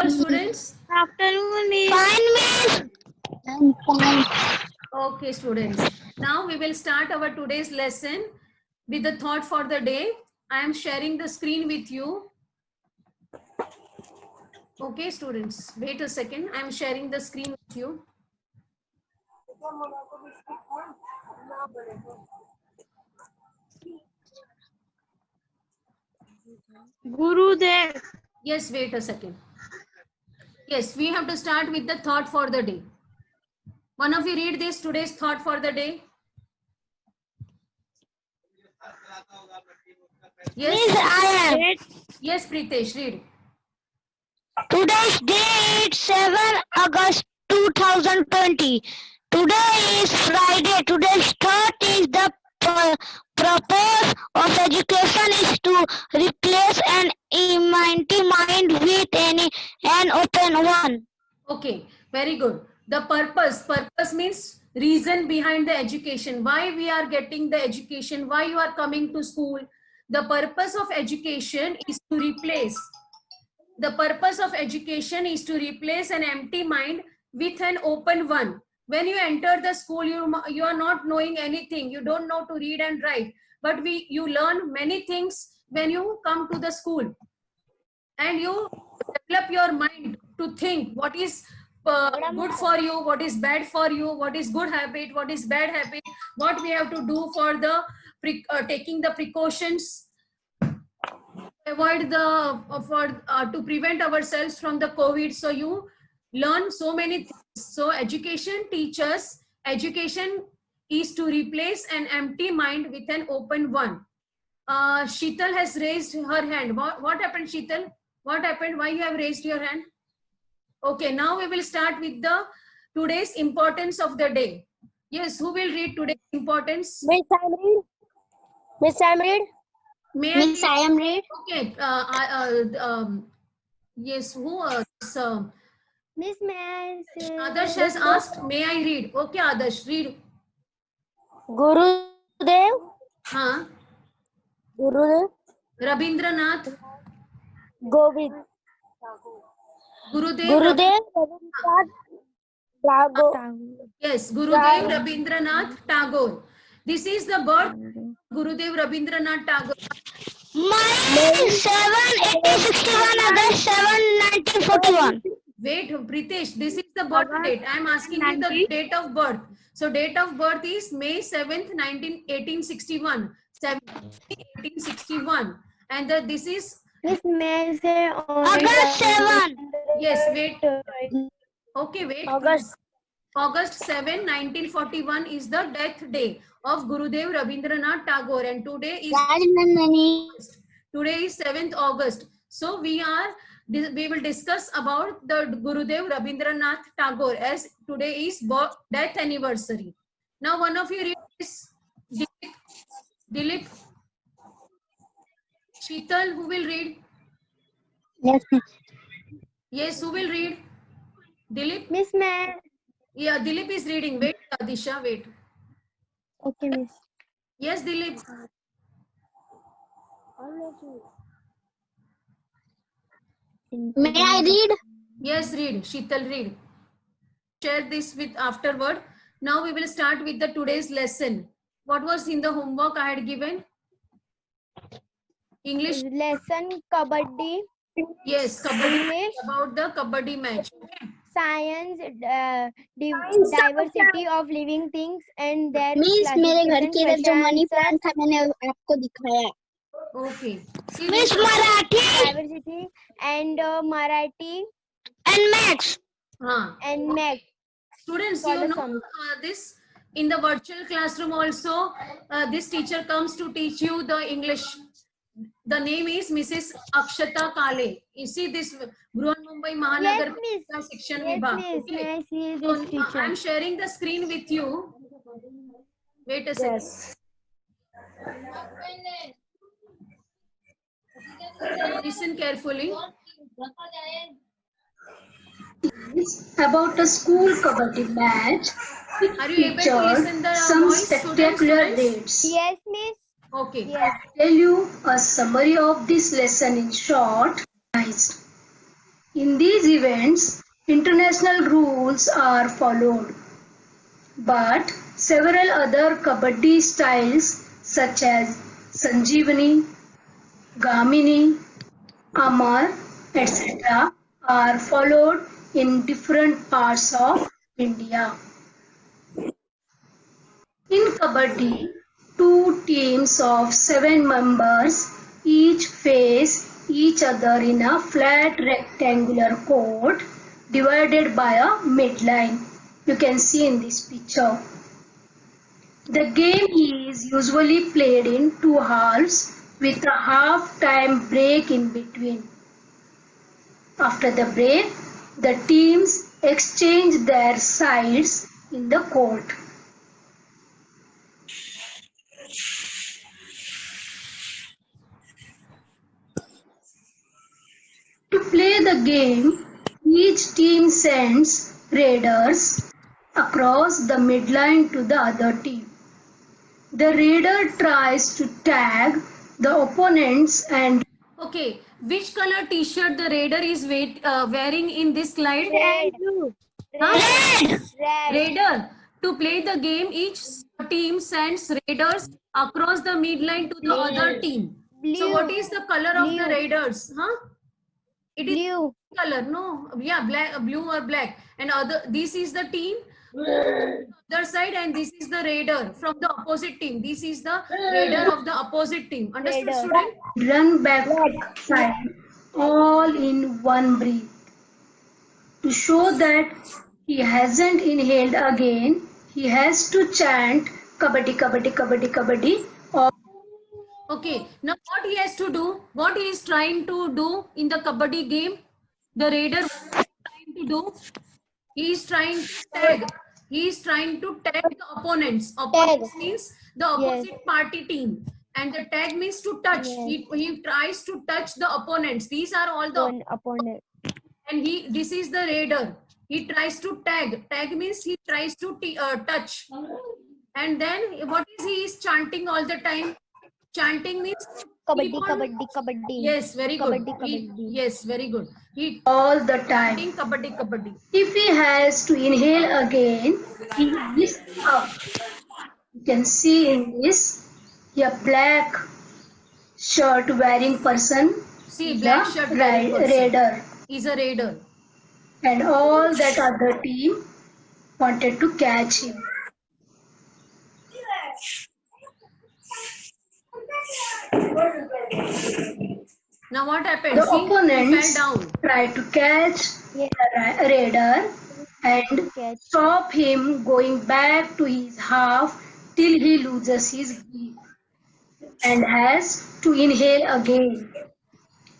students? Afternoon, Miss. Fine, Miss. I'm fine. Okay, students. Now we will start our today's lesson with the thought for the day. I am sharing the screen with you. Okay, students. Wait a second. I am sharing the screen with you. Gurudev. Yes, wait a second. Yes, we have to start with the thought for the day. One of you read this today's thought for the day. Yes, Miss, I am. yes, Pritesh, read. Today's date 7 August 2020. Today is Friday. Today's thought is the purpose of education is to replace an empty mind with an open one. Okay, very good. The purpose means reason behind the education. Why we are getting the education, why you are coming to school. The purpose of education is to replace. The purpose of education is to replace an empty mind with an open one. When you enter the school, you are not knowing anything. You don't know to read and write. But you learn many things when you come to the school. And you develop your mind to think what is good for you, what is bad for you, what is good habit, what is bad habit, what we have to do for the taking the precautions, avoid the to prevent ourselves from the COVID. So you learn so many things. So education teaches, education is to replace an empty mind with an open one. Sheetal has raised her hand. What happened, Sheetal? What happened? Why you have raised your hand? Okay, now we will start with the today's importance of the day. Yes, who will read today's importance? Miss, I am read. Miss, I am read. May Miss, I am read. Okay. Yes, who? Miss, may I say? Adarsh has asked, may I read? Okay, Adarsh, read. Gurudev. Huh? Gurudev. Rabindranath. Govind. Gurudev. Gurudev Rabindranath Tagore. Yes, Gurudev Rabindranath Tagore. This is the birth Gurudev Rabindranath Tagore. May 7, 1861, August 7, 1941. Wait, Pritesh, this is the birth date. I am asking you the date of birth. So date of birth is May 7th, 1861. 1861. And this is... Miss, may I say? August 7. Yes, wait. Okay, wait. August 7, 1941 is the death day of Gurudev Rabindranath Tagore, and today is 7th August. So we will discuss about the Gurudev Rabindranath Tagore as today is death anniversary. Now one of you read this. Dilip. Sheetal, who will read? Yes, miss. Yes, who will read? Dilip? Miss, may Yeah, Dilip is reading. Wait, Disha, wait. Okay, Miss. Yes, Dilip. May I read? Yes, read. Sheetal, read. Share this with afterward. Now we will start with the today's lesson. What was in the homework I had given? English. Lesson Kabaddi. Yes, Kabaddi. English. About the Kabaddi match. Science, diversity of living things and their miss मेरे घर की इधर जो money plant था मैंने आपको दिखाया. Okay. Miss Marathi. Diversity and Marathi And Max. and Max. Students, you know this in the virtual classroom also. This teacher comes to teach you the English. The name is Mrs. Akshata Kale. You see this Bruhan Mumbai Mahanagar Section Vibhag. Yes, Okay. may I see So, this teacher? I'm sharing the screen with you. Wait a second. Listen carefully. About a school kabaddi match. Are you able to listen the some voice, spectacular students? dates. Yes, Miss. Okay. Yes. Tell you a summary of this lesson in short. In these events, international rules are followed, but several other Kabaddi styles such as Sanjeevani, Gamini, Amar, etc. are followed in different parts of India. In Kabaddi, two teams of 7 members each face each other in a flat rectangular court divided by a midline. You can see in this picture. The game is usually played in two halves with a half-time break in between. After the break, the teams exchange their sides in the court. To play the game, each team sends raiders across the midline to the other team. The raider tries to tag the opponents and Okay, which color t-shirt the raider is wearing in this slide? Red. Huh? Red. Raider. To play the game, each team sends raiders across the midline to the other team. So what Blue. is the color of the Blue. raiders? Huh? It is Blue. color, no? Yeah, black, blue or black. And other, this is the team other side, and this is the raider from the opposite team. This is the raider of the opposite team. Understood, Raider. student? run back side all in one breath. To show that he hasn't inhaled again, he has to chant kabaddi, kabaddi, kabaddi, kabaddi. Okay, now what he has to do, what he is trying to do in the kabaddi game, the raider trying to do, he is trying to tag. He is trying to tag the opponents. Opponents means the opposite party team. And the tag means to touch. Yes. He tries to touch the opponents. These are all the One opponent. and this is the raider. He tries to tag. Tag means he tries to touch. And then what is he is chanting all the time? Chanting means Kabaddi, keep on- kabaddi, kabaddi. Yes, very good. Kabaddi, kabaddi. Yes, very good. He All the time. chanting kabaddi, kabaddi. If he has to inhale again, he is up. You can see in this a black shirt wearing person See, is black a shirt wearing person raider, is a raider. and all that other team wanted to catch him. Now what happened? The See, he opponents fell down. try to catch Yeah. the raider and Catch. stop him going back to his half till he loses his breath and has to inhale again.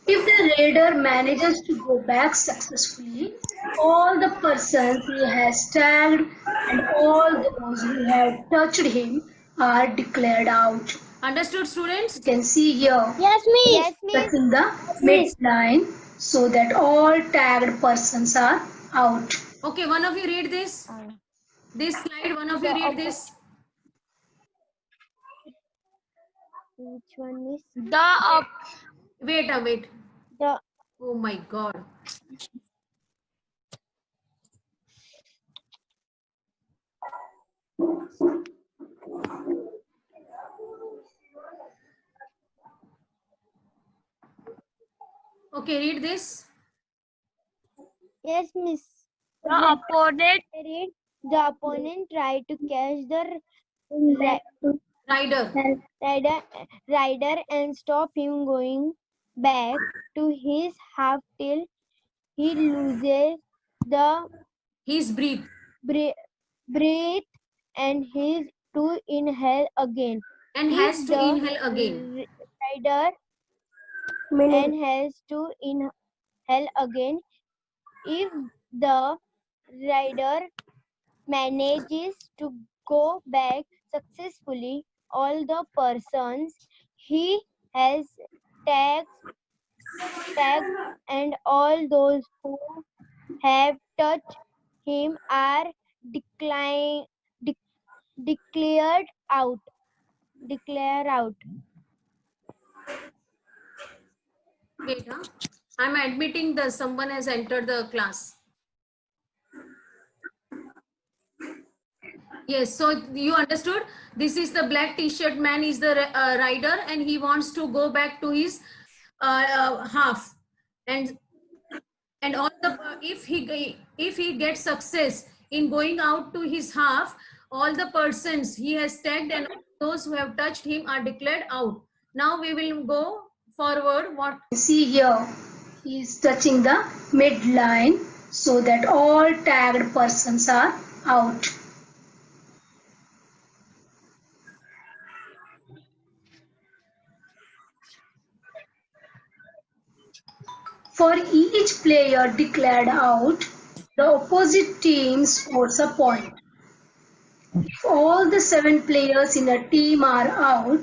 If the raider manages to go back successfully, all the persons he has tagged and all those who have touched him are declared out. Understood, students? You can see here Yes, miss. Yes, miss. pressing the midline so that all tagged persons are out. Okay, one of you read this. This slide, one of you read this. Which one is Wait, wait. the Oh my God. Okay, read this. yes, miss? The opponent Read. The opponent tried to catch the Rider. rider and stop him going back to his half till he loses the His breath. breath and his to inhale again. And If has to the inhale again. Rider and has to inhale again. If the rider manages to go back successfully, all the persons he has tagged and all those who have touched him are declared out. Declare out. Wait, huh? I'm admitting the someone has entered the class. Yes, so you understood. This is the black t-shirt man is the rider, and he wants to go back to his half, and all the if he gets success in going out to his half, all the persons he has tagged and those who have touched him are declared out. Now we will go forward. What? See here, he is touching the midline so that all tagged persons are out. For each player declared out, the opposite team scores a point. If all the 7 players in a team are out,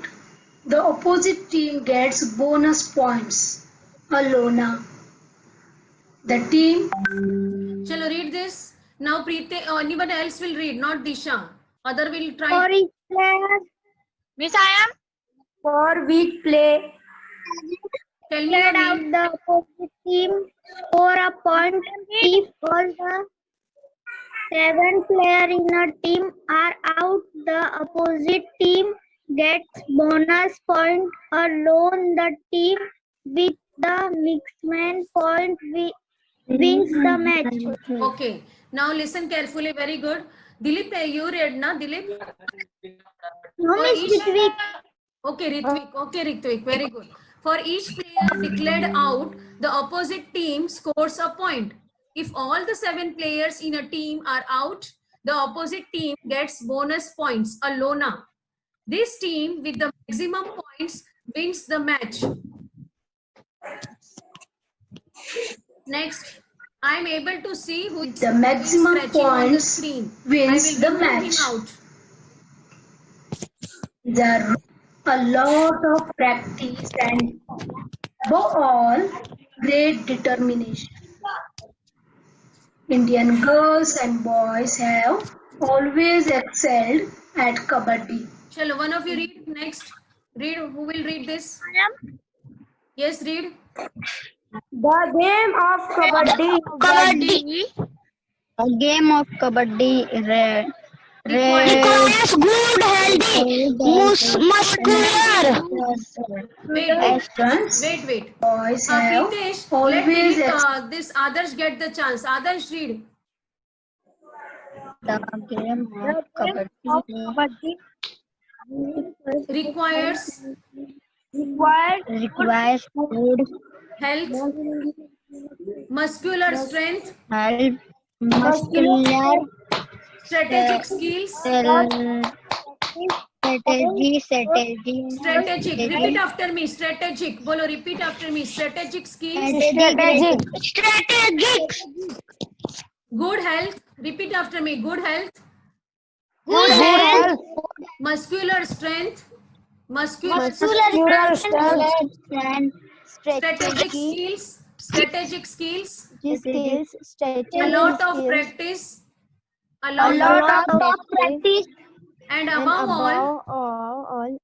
the opposite team gets bonus points. Alona. The team. Shall I read this? Now Preeti, anyone else will read, not Disha. Other will try. For each player, Miss, I am. for which play Tell me declared your out, name. the opposite team score a point. If all the 7 players in a team are out, the opposite team gets bonus point. Alone, the team with the maximum point wins the match. Okay. Now listen carefully. Very good. Dilip, you read na? Dilip? No, For Miss each- Ritvik. Okay, Ritvik. Okay, Ritvik. Very good. For each player declared out, the opposite team scores a point. If all the 7 players in a team are out, the opposite team gets bonus points, a lona. This team with the maximum points wins the match. Next, I am able to see who is The maximum scratching on the points screen. wins the I will remove match. him out. There are a lot of practice and above all, great determination. Indian girls and boys have always excelled at kabaddi. Shall one of you read next? Read. Who will read this? Yes, read. The game of kabaddi. A game of kabaddi Requires good healthy muscular wait, Friends, wait. boys have Pritesh, let always Dilip, this Adarsh get the chance. Adarsh, read. the game of kabaddi Requires requires good health, muscular strength, health muscular strategic skills. Strategic. Repeat after me. Strategic. Bolo, repeat after me. Strategic skills. strategic Good health. Repeat after me. Good health. good health Muscular strength. Muscular and strategic skills. Strategic skills. strategy A lot of practice. A a lot lot of practice and above all,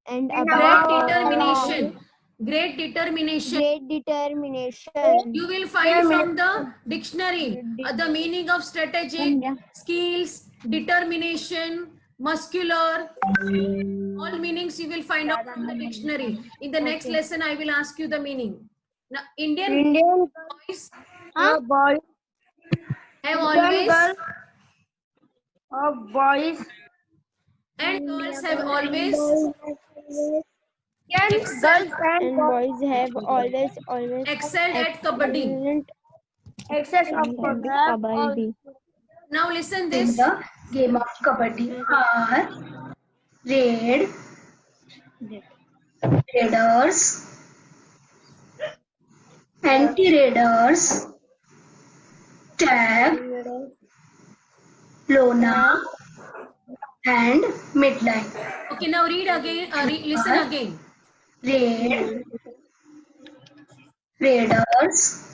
great determination. Great determination. great determination. You will find from the dictionary the meaning of strategic, skills, determination, muscular. All meanings you will find out from the dictionary. In the next lesson, I will ask you the meaning. Now, Indian boys have always Boys and girls have always and boys have always excelled at kabaddi. excess of kabaddi. Now listen in this. the game of kabaddi are raiders, anti-raiders, tag, lona, and midline. Okay, now read again. Listen again. Raiders,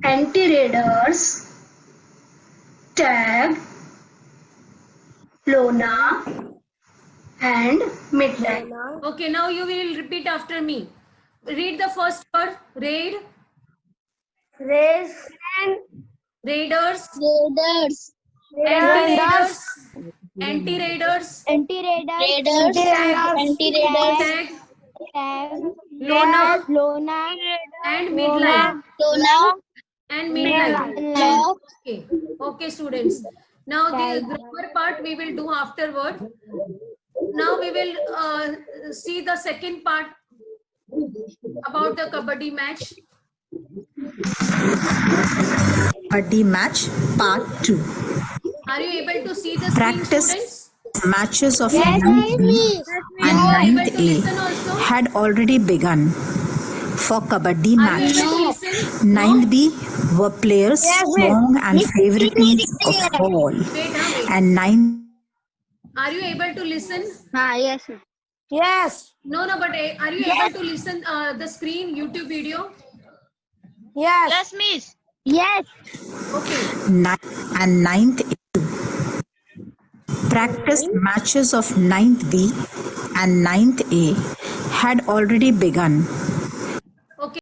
anti-raiders, tag, lona, and midline. Okay, now you will repeat after me. Read the first word. Raid. Race. Raiders. Raiders. Anti-raiders. Anti-raiders. Raiders. Anti-raiders. Tag. Tag. Lona. Lona. And midline. Lona. And midline. Lock. Okay. Okay, students. Now the grammar part we will do afterward. Now we will see the second part about the kabaddi match. Kabaddi match part 2. Are you able to see the screen, Practice students? matches of Yes, 9th B You and are able 9th to listen A also? had already begun. For Kabaddi Are you match, able to listen? 9th B were players strong and favorites of all, Wait, wait. and 9th Are you able to listen? Yes. Yes. No, but are you able to listen the screen YouTube video? Yes. Yes. Okay. and 9th A. Practice matches of 9th B and 9th A had already begun.